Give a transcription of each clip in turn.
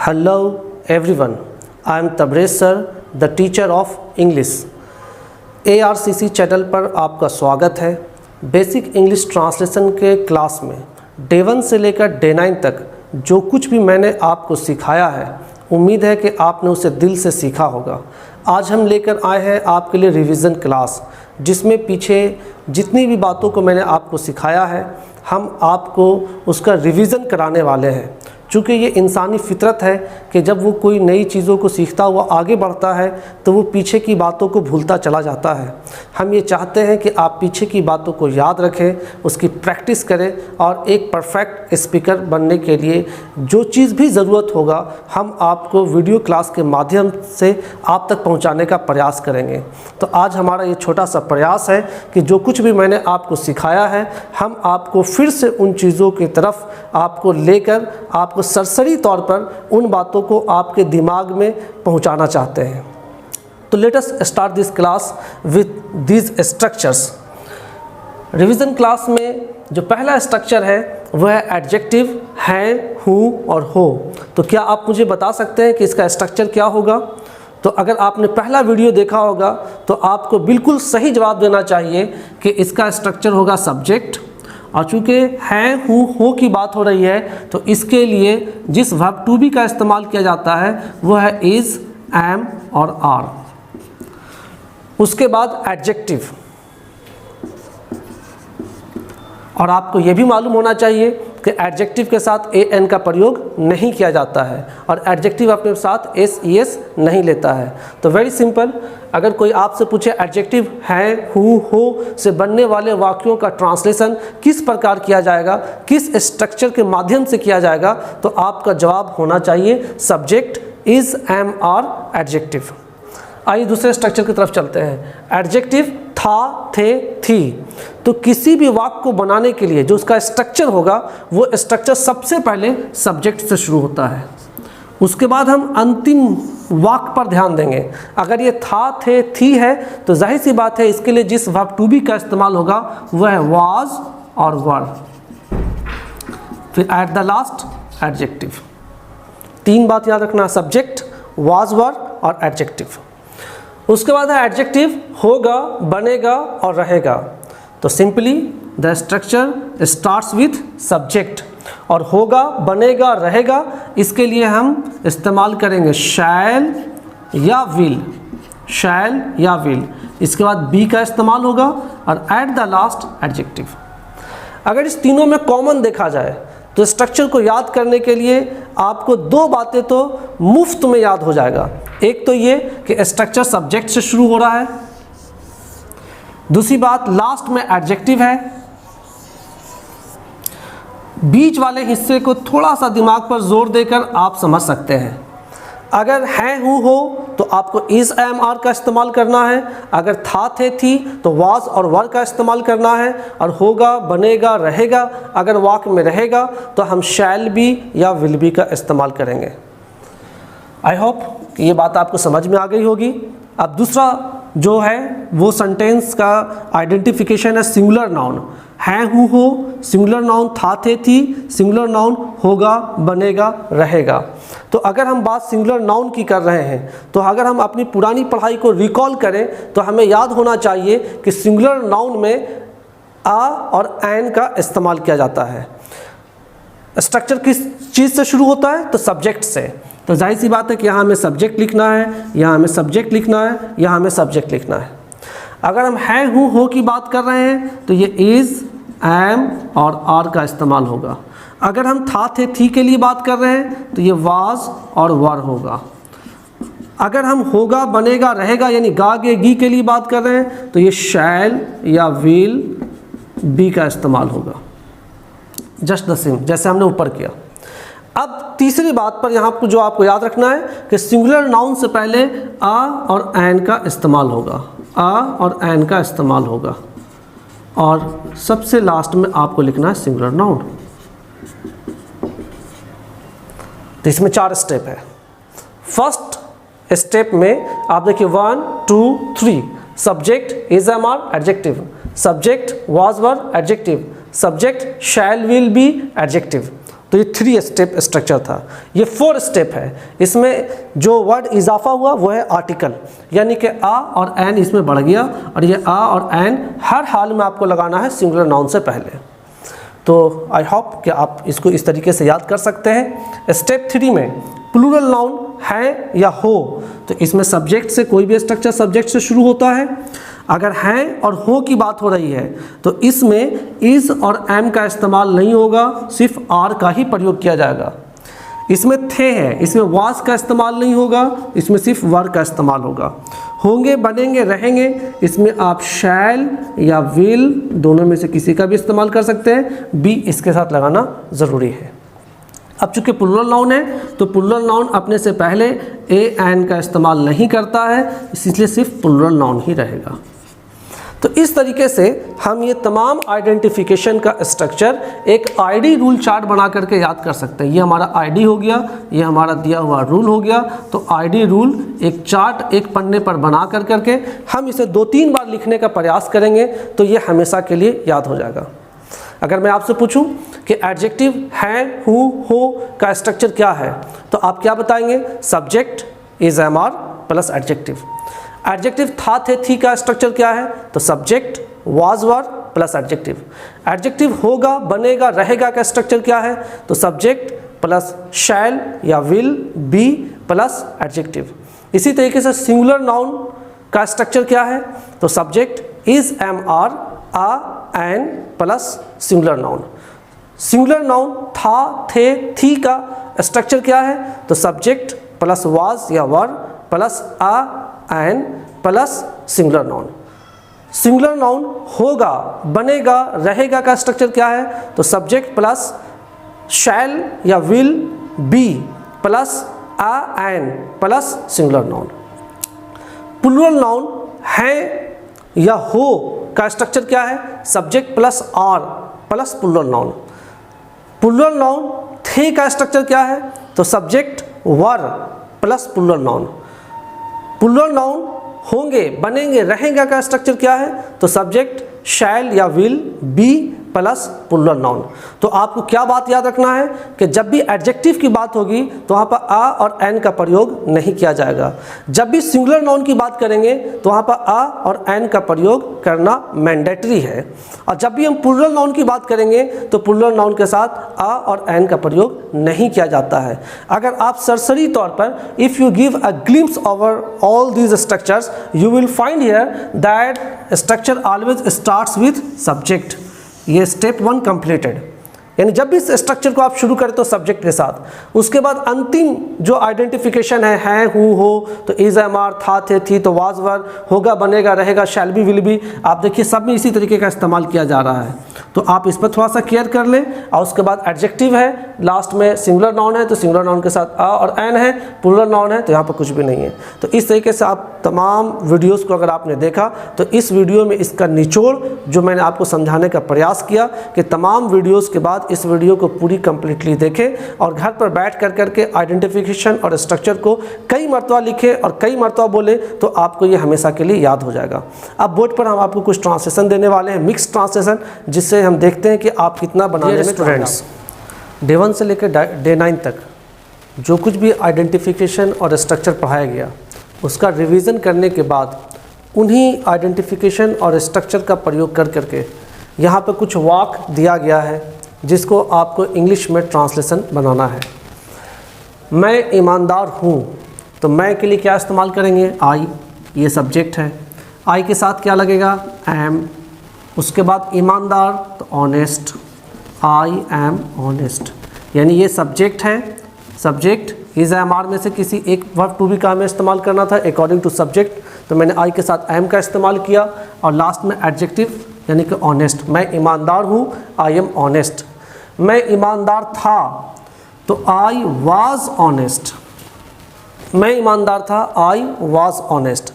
Hello everyone, I am Tabrez sir, the teacher of English. ARCC channel पर आपका स्वागत है। बेसिक इंग्लिश ट्रांसलेशन के क्लास में डे 1 से लेकर डे 9 तक जो कुछ भी मैंने आपको सिखाया है, उम्मीद है कि आपने उसे दिल से सीखा होगा। आज हम लेकर आए हैं आपके लिए रिवीजन क्लास, जिसमें पीछे जितनी भी बातों को मैंने आपको सिखाया है, हम आपको उसका रिवीजन कराने वाले हैं। चूँकि ये इंसानी फितरत है कि जब वो कोई नई चीज़ों को सीखता हुआ आगे बढ़ता है तो वो पीछे की बातों को भूलता चला जाता है। हम ये चाहते हैं कि आप पीछे की बातों को याद रखें, उसकी प्रैक्टिस करें और एक परफेक्ट स्पीकर बनने के लिए जो चीज़ भी ज़रूरत होगा हम आपको वीडियो क्लास के माध्यम से आप तक पहुँचाने का प्रयास करेंगे। तो आज हमारा ये छोटा सा प्रयास है कि जो कुछ भी मैंने आपको सिखाया है, हम आपको फिर से उन चीज़ों की तरफ आपको लेकर आपको सरसरी तौर पर उन बातों को आपके दिमाग में पहुंचाना चाहते हैं। तो let us start this class with these structures. Revision class में जो पहला स्ट्रक्चर है वह है एडजेक्टिव, हैं, हूँ और हो। तो क्या आप मुझे बता सकते हैं कि इसका स्ट्रक्चर क्या होगा? तो अगर आपने पहला वीडियो देखा होगा तो आपको बिल्कुल सही जवाब देना चाहिए कि इसका स्ट्रक्चर होगा सब्जेक्ट। और चूँकि हैं, हूँ, हो की बात हो रही है तो इसके लिए जिस वर्ब टू बी का इस्तेमाल किया जाता है वह है इज़, एम और आर। उसके बाद एडजेक्टिव, और आपको यह भी मालूम होना चाहिए कि एडजेक्टिव के साथ ए एन का प्रयोग नहीं किया जाता है और एडजेक्टिव अपने साथ एस ई एस नहीं लेता है। तो वेरी सिंपल, अगर कोई आपसे पूछे एडजेक्टिव हैं, हूँ, हो से बनने वाले वाक्यों का ट्रांसलेशन किस प्रकार किया जाएगा, किस स्ट्रक्चर के माध्यम से किया जाएगा, तो आपका जवाब होना चाहिए subject, is, am, are, adjective. आइए दूसरे स्ट्रक्चर की तरफ चलते हैं। एडजेक्टिव था, थे, थी। तो किसी भी वाक्य को बनाने के लिए जो उसका स्ट्रक्चर होगा वो स्ट्रक्चर सबसे पहले सब्जेक्ट से शुरू होता है। उसके बाद हम अंतिम वाक्य पर ध्यान देंगे। अगर ये था, थे, थी है तो जाहिर सी बात है इसके लिए जिस वर्ब टू बी का इस्तेमाल होगा वह है वाज और वर। फिर एट द लास्ट एडजेक्टिव। तीन बात याद रखना, सब्जेक्ट, वाज, वर और एडजेक्टिव। उसके बाद है एडजेक्टिव होगा, बनेगा और रहेगा। तो simply the structure starts with subject, और होगा, बनेगा, रहेगा इसके लिए हम इस्तेमाल करेंगे शैल या विल, शैल या विल। इसके बाद बी का इस्तेमाल होगा और एट द लास्ट एडजेक्टिव। अगर इस तीनों में कॉमन देखा जाए तो स्ट्रक्चर को याद करने के लिए आपको दो बातें तो मुफ्त में याद हो जाएगा। एक तो ये कि स्ट्रक्चर सब्जेक्ट से शुरू हो रहा है, दूसरी बात लास्ट में एडजेक्टिव है। बीच वाले हिस्से को थोड़ा सा दिमाग पर जोर देकर आप समझ सकते हैं। अगर हैं, हूँ, हो तो आपको इज़, एम, आर का इस्तेमाल करना है। अगर था, थे, थी तो वाज और वर का इस्तेमाल करना है। और होगा, बनेगा, रहेगा अगर वाक्य में रहेगा तो हम शैल बी या विल बी का इस्तेमाल करेंगे। आई होप कि ये बात आपको समझ में आ गई होगी। अब दूसरा जो है वो सेंटेंस का आइडेंटिफिकेशन है सिंगुलर नाउन। हैं, हूँ, हो सिंगुलर नाउन, था, थे, थी सिंगुलर नाउन, होगा, बनेगा, रहेगा। तो अगर हम बात सिंगुलर नाउन की कर रहे हैं तो अगर हम अपनी पुरानी पढ़ाई को रिकॉल करें तो हमें याद होना चाहिए कि सिंगुलर नाउन में आ और एन का इस्तेमाल किया जाता है। स्ट्रक्चर किस चीज़ से शुरू होता है? तो सब्जेक्ट से। तो जाहिर सी बात है कि यहाँ हमें सब्जेक्ट लिखना है, यहाँ हमें सब्जेक्ट लिखना है, यहाँ हमें सब्जेक्ट लिखना है। अगर हम हैं, हूँ, हो की बात कर रहे हैं तो ये इज़, एम और आर का इस्तेमाल होगा। अगर हम था, थे, थी के लिए बात कर रहे हैं तो ये वाज और वर होगा। अगर हम होगा, बनेगा, रहेगा यानी गा, गे, गी के लिए बात कर रहे हैं तो ये शैल या विल, बी का इस्तेमाल होगा। जस्ट द सेम जैसे हमने ऊपर किया। अब तीसरी बात पर यहाँ जो आपको याद रखना है कि सिंगुलर नाउन से पहले आ और एन का इस्तेमाल होगा, आ और एन का इस्तेमाल होगा। और सबसे लास्ट में आपको लिखना है सिंगुलर नाउन। तो इसमें 4 स्टेप है। फर्स्ट स्टेप में आप देखिए 1, 2, 3 subject, is, am, are, adjective, subject, was, were, adjective, subject, shall, will, be, adjective. तो ये 3 स्टेप स्ट्रक्चर था, ये 4 स्टेप है। इसमें जो वर्ड इजाफा हुआ वो है आर्टिकल, यानी कि आ और एन इसमें बढ़ गया, और ये आ और एन हर हाल में आपको लगाना है सिंगुलर नाउन से पहले। तो आई होप कि आप इसको इस तरीके से याद कर सकते हैं। स्टेप 3 में प्लूरल नाउन है या हो, तो इसमें सब्जेक्ट से कोई भी स्ट्रक्चर सब्जेक्ट से शुरू होता है। अगर हैं और हो की बात हो रही है तो इसमें इज़ और एम का इस्तेमाल नहीं होगा, सिर्फ आर का ही प्रयोग किया जाएगा। इसमें थे है, इसमें वाज का इस्तेमाल नहीं होगा, इसमें सिर्फ वर का इस्तेमाल होगा। होंगे, बनेंगे, रहेंगे, इसमें आप शैल या विल दोनों में से किसी का भी इस्तेमाल कर सकते हैं, बी इसके साथ लगाना ज़रूरी है। अब चूंकि प्लूरल नाउन है तो प्लूरल नाउन अपने से पहले ए एन का इस्तेमाल नहीं करता है, इसलिए सिर्फ प्लूरल नाउन ही रहेगा। तो इस तरीके से हम ये तमाम आइडेंटिफिकेशन का स्ट्रक्चर एक आईडी रूल चार्ट बना करके याद कर सकते हैं। ये हमारा आईडी हो गया, ये हमारा दिया हुआ रूल हो गया। तो आईडी रूल एक चार्ट एक पन्ने पर बना करके हम इसे 2-3 बार लिखने का प्रयास करेंगे तो ये हमेशा के लिए याद हो जाएगा। अगर मैं आपसे पूछूं कि एडजेक्टिव है, हो का स्ट्रक्चर क्या है, तो आप क्या बताएंगे? Subject is am are plus adjective. Adjective था, थे, थी का स्ट्रक्चर क्या है? तो subject was were plus adjective. Adjective होगा, बनेगा, रहेगा का स्ट्रक्चर क्या है? तो सब्जेक्ट प्लस शैल या विल बी प्लस एडजेक्टिव। इसी तरीके से सिंगुलर नाउन का स्ट्रक्चर क्या है? तो subject is am are a an plus singular noun. Singular noun था, थे, थी का स्ट्रक्चर क्या है? तो सब्जेक्ट प्लस वाज या were plus a an plus singular noun. Singular noun होगा, बनेगा, रहेगा का स्ट्रक्चर क्या है? तो सब्जेक्ट प्लस शैल या will be plus a an plus singular noun. Plural noun है या हो का स्ट्रक्चर क्या है? Subject plus are plus plural noun. Plural noun थे का स्ट्रक्चर क्या है? तो subject were plus plural noun. Plural noun होंगे, बनेंगे, रहेगा का स्ट्रक्चर क्या है? तो सब्जेक्ट शैल या will be plus plural noun. तो आपको क्या बात याद रखना है कि जब भी एडजेक्टिव की बात होगी तो वहाँ पर आ और एन का प्रयोग नहीं किया जाएगा। जब भी सिंगुलर नाउन की बात करेंगे तो वहाँ पर आ और एन का प्रयोग करना मैंडेटरी है, और जब भी हम प्लूरल नाउन की बात करेंगे तो प्लूरल नाउन के साथ आ और एन का प्रयोग नहीं किया जाता है। अगर आप सरसरी तौर पर if you give a glimpse over all these structures you will find here that structure always starts with subject. ये स्टेप 1 कंप्लीटेड, यानी जब भी इस स्ट्रक्चर को आप शुरू करें तो सब्जेक्ट के साथ, उसके बाद अंतिम जो आइडेंटिफिकेशन है हूँ, हो, तो इज एम आर, था, थे, थी, तो वाज वर, होगा, बनेगा, रहेगा, शैल बी, विल बी, आप देखिए सब में इसी तरीके का इस्तेमाल किया जा रहा है। तो आप इस पर थोड़ा सा केयर कर लें। और उसके बाद एडजेक्टिव है, लास्ट में सिंगुलर नाउन है तो सिंगुलर नाउन के साथ आ और एन है, प्लूरल नाउन है तो यहाँ पर कुछ भी नहीं है। तो इस तरीके से आप तमाम वीडियोस को अगर आपने देखा तो इस वीडियो में इसका निचोड़ जो मैंने आपको समझाने का प्रयास किया कि तमाम वीडियोस के बाद इस वीडियो को पूरी कंप्लीटली देखें और घर पर बैठ कर करके आइडेंटिफिकेशन और स्ट्रक्चर को कई मरतबा लिखें और कई मरतबा बोले तो आपको ये हमेशा के लिए याद हो जाएगा। अब बोर्ड पर हम आपको कुछ ट्रांसलेशन देने वाले हैं, मिक्स ट्रांसलेशन, जिससे हम देखते हैं कि आप कितना बनाने में। स्टूडेंट्स, डे 1 से लेकर डे 9 तक जो कुछ भी आइडेंटिफिकेशन और स्ट्रक्चर पढ़ाया गया उसका रिवीजन करने के बाद उन्हीं आइडेंटिफिकेशन और स्ट्रक्चर का प्रयोग कर करके यहाँ पर कुछ वाक दिया गया है जिसको आपको इंग्लिश में ट्रांसलेशन बनाना है। मैं ईमानदार हूँ, तो मैं के लिए क्या इस्तेमाल करेंगे? आई, ये सब्जेक्ट है, आई के साथ क्या लगेगा? एम। उसके बाद ईमानदार तो ऑनेस्ट, आई एम ऑनेस्ट, यानी ये सब्जेक्ट है। सब्जेक्ट इज एम आर में से किसी एक वर्ब टू बी का हमें इस्तेमाल करना था अकॉर्डिंग टू सब्जेक्ट, तो मैंने आई के साथ एम का इस्तेमाल किया। और लास्ट में एडजेक्टिव यानी कि ऑनेस्ट, मैं ईमानदार हूँ, आई एम ऑनेस्ट। मैं ईमानदार था तो आई वाज ऑनेस्ट, मैं ईमानदार था, आई वाज ऑनेस्ट।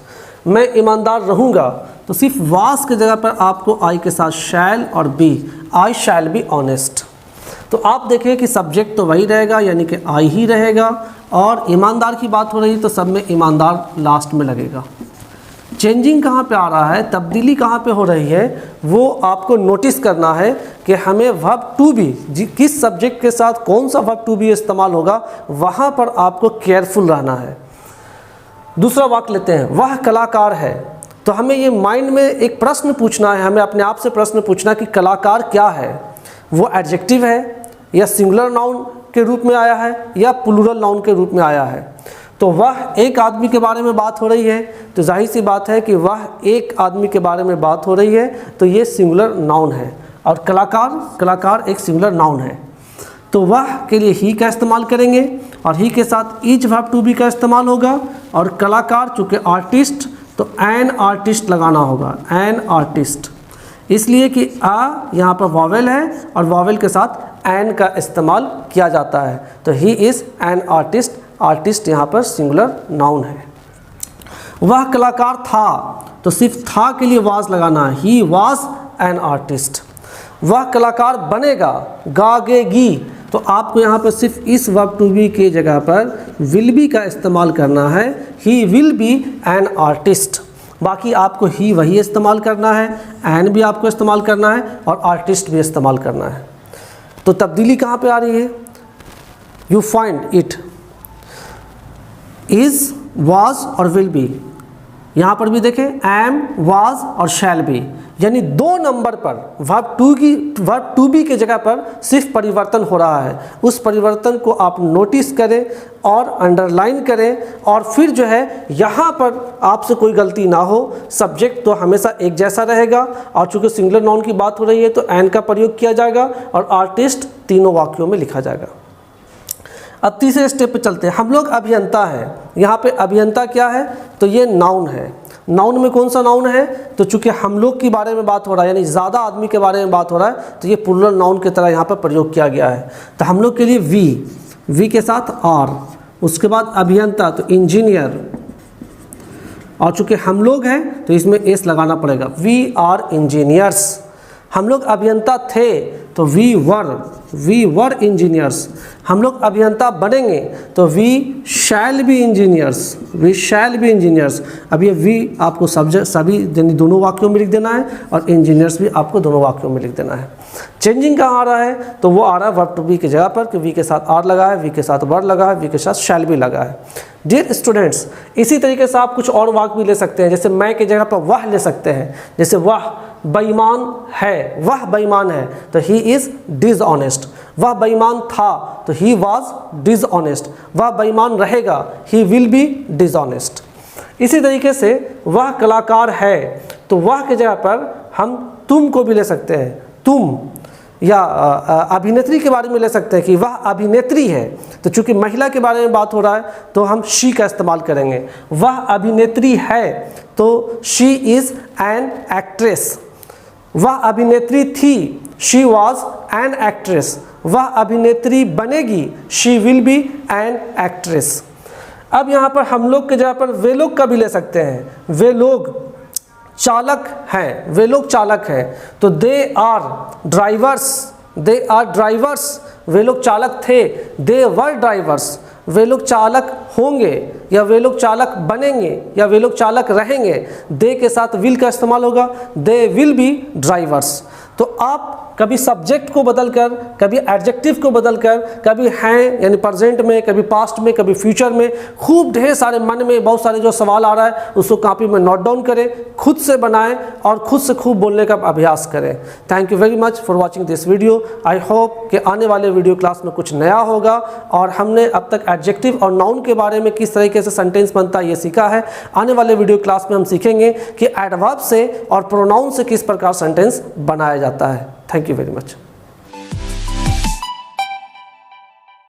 मैं ईमानदार रहूँगा तो सिर्फ वाज की जगह पर आपको आई के साथ शैल और be, I shall be honest. तो आप देखिए कि सब्जेक्ट तो वही रहेगा यानी कि आई ही रहेगा, और ईमानदार की बात हो रही तो सब में ईमानदार लास्ट में लगेगा। चेंजिंग कहाँ पे आ रहा है, तब्दीली कहाँ पे हो रही है, वो आपको नोटिस करना है कि हमें वर्ब टू बी किस सब्जेक्ट के साथ कौन सा वर्ब टू बी इस्तेमाल होगा, वहाँ पर आपको केयरफुल रहना है। दूसरा वाक्य लेते हैं, वह कलाकार है। तो हमें ये माइंड में एक प्रश्न पूछना है, हमें अपने आप से प्रश्न पूछना कि कलाकार क्या है, वो एडजेक्टिव है या सिंगुलर नाउन के रूप में आया है या प्लूरल नाउन के रूप में आया है। तो वह एक आदमी के बारे में बात हो रही है, तो जाहिर सी बात है कि वह एक आदमी के बारे में बात हो रही है, तो ये सिंगुलर नाउन है। और कलाकार एक सिंगुलर नाउन है, तो वह के लिए ही का इस्तेमाल करेंगे और ही के साथ ईच वर्ब टू बी का इस्तेमाल होगा। और कलाकार चूँकि आर्टिस्ट, तो एन आर्टिस्ट लगाना होगा, एन आर्टिस्ट, इसलिए कि आ यहाँ पर वॉवेल है और वॉवेल के साथ एन का इस्तेमाल किया जाता है। तो he is an artist, artist यहाँ पर सिंगुलर नाउन है। वह कलाकार था, तो सिर्फ था के लिए वाज लगाना है, ही वाज एन आर्टिस्ट। वह कलाकार बनेगा, गागेगी, तो आपको यहाँ पर सिर्फ इस वर्ब टू बी की जगह पर विल बी का इस्तेमाल करना है, he will be an artist. बाकी आपको ही वही इस्तेमाल करना है, एन भी आपको इस्तेमाल करना है और आर्टिस्ट भी इस्तेमाल करना है। तो तब्दीली कहाँ पे आ रही है, you find it, is, was और विल बी। यहाँ पर भी देखें, एम, वाज और शैल बी, यानी 2 नंबर पर वर्ब टू बी के जगह पर सिर्फ परिवर्तन हो रहा है। उस परिवर्तन को आप नोटिस करें और अंडरलाइन करें, और फिर जो है यहाँ पर आपसे कोई गलती ना हो। सब्जेक्ट तो हमेशा एक जैसा रहेगा, और चूँकि सिंगुलर नाउन की बात हो रही है तो एन का प्रयोग किया जाएगा और आर्टिस्ट तीनों वाक्यों में लिखा जाएगा। अब तीसरे स्टेप पे चलते हैं। हम लोग अभियंता हैं, यहाँ पे अभियंता क्या है, तो ये नाउन है। नाउन में कौन सा नाउन है, तो चूंकि हम लोग के बारे में बात हो रहा है, यानी ज़्यादा आदमी के बारे में बात हो रहा है, तो ये प्लूरल नाउन की तरह यहाँ पर प्रयोग किया गया है। तो हम लोग के लिए वी के साथ आर, उसके बाद अभियंता तो इंजीनियर, और चूंकि हम लोग हैं तो इसमें एस लगाना पड़ेगा, वी आर इंजीनियर्स। हम लोग अभियंता थे तो वी वर इंजीनियर्स। हम लोग अभियंता बनेंगे तो वी शैल बी इंजीनियर्स। अब ये वी आपको सभी यानी दोनों वाक्यों में लिख देना है और इंजीनियर्स भी आपको दोनों वाक्यों में लिख देना है। चेंजिंग कहाँ आ रहा है, तो वो आ रहा है वर्ब टू बी की जगह पर, कि वी के साथ आर लगा है, वी के साथ वर लगा है, वी के साथ शैल भी लगा है। डियर स्टूडेंट्स, इसी तरीके से आप कुछ और वाक्य भी ले सकते हैं, जैसे मैं की जगह पर वह ले सकते हैं। जैसे वह बेईमान है, वह बेईमान है तो ही इज़ डिसऑनेस्ट। वह बेईमान था तो ही वाज डिसऑनेस्ट। वह बेईमान रहेगा, ही विल बी डिसऑनेस्ट। इसी तरीके से वह कलाकार है, तो वह की जगह पर हम तुम को भी ले सकते हैं, तुम, या अभिनेत्री के बारे में ले सकते हैं कि वह अभिनेत्री है। तो चूंकि महिला के बारे में बात हो रहा है तो हम शी का इस्तेमाल करेंगे। वह अभिनेत्री है तो शी इज़ एन एक्ट्रेस। वह अभिनेत्री थी, शी वॉज एन एक्ट्रेस। वह अभिनेत्री बनेगी, she will be an actress. अब यहाँ पर हम लोग के जगह पर वे लोग का भी ले सकते हैं। वे लोग चालक हैं, वे लोग चालक हैं तो दे आर ड्राइवर्स। वे लोग चालक थे, दे वर ड्राइवर्स। वे लोग चालक होंगे या वे लोग चालक बनेंगे या वे लोग चालक रहेंगे, दे के साथ विल का इस्तेमाल होगा, दे विल बी ड्राइवर्स। तो आप कभी सब्जेक्ट को बदलकर, कभी एडजेक्टिव को बदलकर, कभी हैं यानी प्रेजेंट में, कभी पास्ट में, कभी फ्यूचर में, खूब ढेर सारे मन में बहुत सारे जो सवाल आ रहा है उसको कॉपी में नोट डाउन करें, खुद से बनाएं और खुद से खूब बोलने का अभ्यास करें। Thank you very much for watching this video. I hope कि आने वाले वीडियो क्लास में कुछ नया होगा और हमने अब तक एडजेक्टिव और नाउन के बारे में किस तरीके से सेंटेंस बनता है ये सीखा है। आने वाले वीडियो क्लास में हम सीखेंगे कि एडवर्ब से और प्रोनाउन से किस प्रकार सेंटेंस बनाया जाता है। Thank you very much.